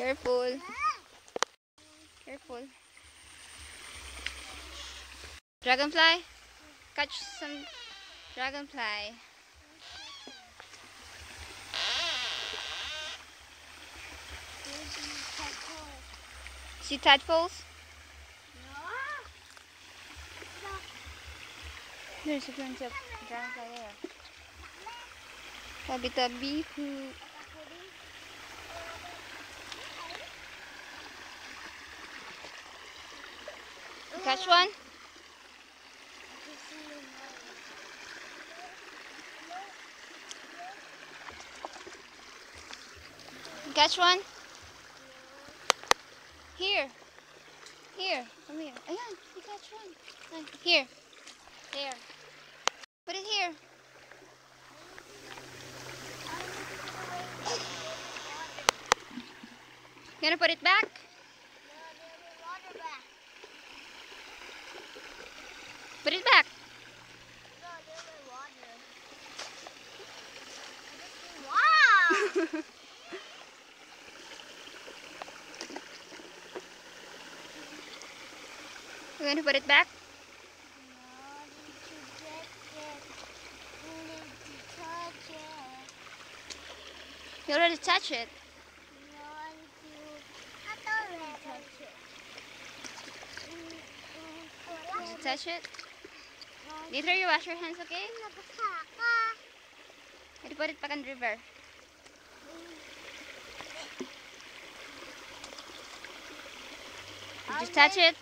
Careful. Careful. Dragonfly? Catch some dragonfly. See tadpoles? There's a bunch of dragonfly there. Tabi-tabi who. Catch one? Catch one? Here. Here. Come here. Ayan, you catch one. Ay, here. There. Put it here. You gonna put it back? Put it back. Wow! You gonna put it back? You already touched it. Did you touch it? Later you wash your hands, okay? You put it back in the river. Did you touch it?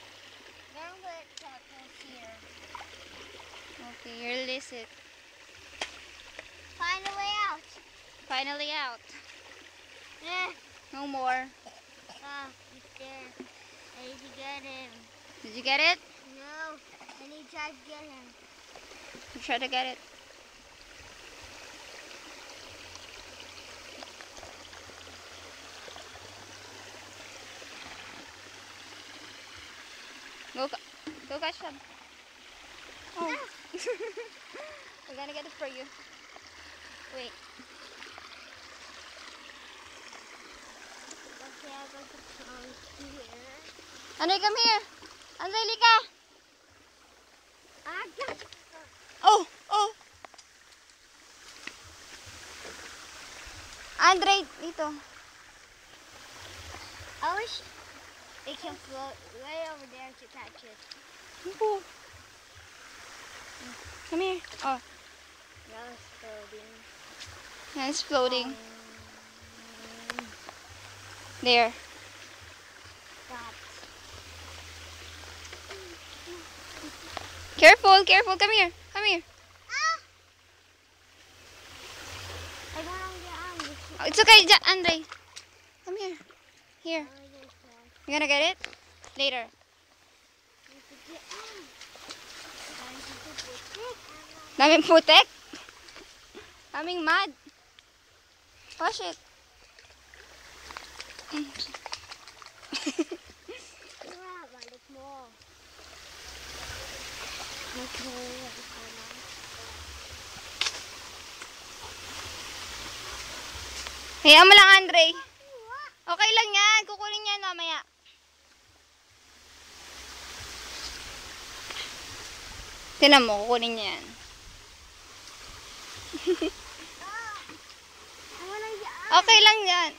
Okay, you release it. Find a way out. Finally out. Yeah. No more. He's there. I need to get him. Did you get it? No, I need to try to get him. You try to get it. Go catch them. Oh. We're gonna get it for you. Wait. Okay, I'm going to come here. Andre, come here. Angelica. I got Oh, oh. Andre, dito. I wish it can float way over there to catch it. Oh. Come here. Oh, Now it's floating. yeah, it's floating. There. Stop. Careful, careful. Come here. Come here. I don't know. Oh, it's okay, Andre. Come here. Here. You gonna get it? Later. Daming putek. Daming mud. Wash it. Balik mo. Hayaan mo lang, Andre. Okay lang yan. Kukunin niya mamaya. Tinan mo, kukunin niya yan. Okay lang yan.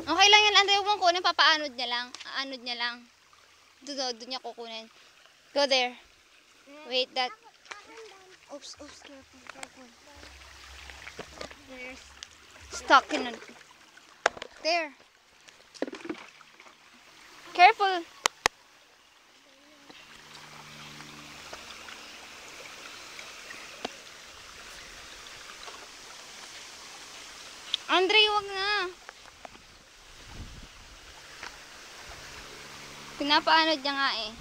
Okay lang yan, Andre. Huwag mong kunin. Papaanod niya lang. Aanod niya lang. Doon niya kukunin. Go there. Wait, that. Oops, careful, careful. There's stuck in it. There. Careful. Andre, wag na. Pinapaanod niya nga eh.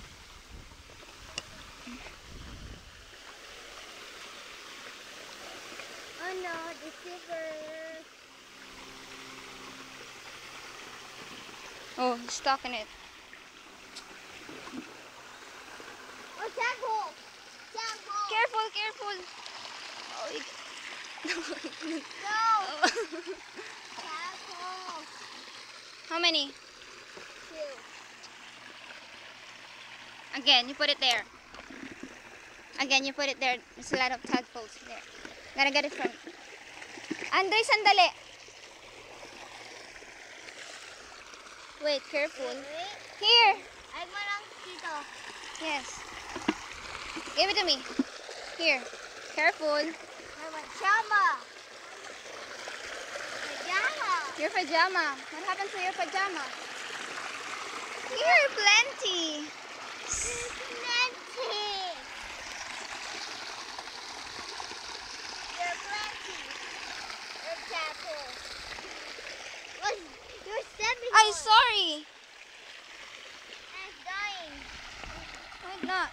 Oh no, the silver. Oh, stuck in it. Oh, tadpole. Tadpole. Careful, careful. Oh, No. Tadpole. How many? 2. Again, you put it there. Again, you put it there. There's a lot of tadpoles there. Gotta get it from... Andre, sandali. Wait, careful. Wait. Here. Ay mo lang dito. Yes. Give it to me. Here. Careful. My pajama. Pajama. Your pajama. What happened to your pajama? Here, plenty. Plenty. You're plenty. You're tadpole. Oh, you're stepping Ay, on. sorry. And it's dying. Wait not.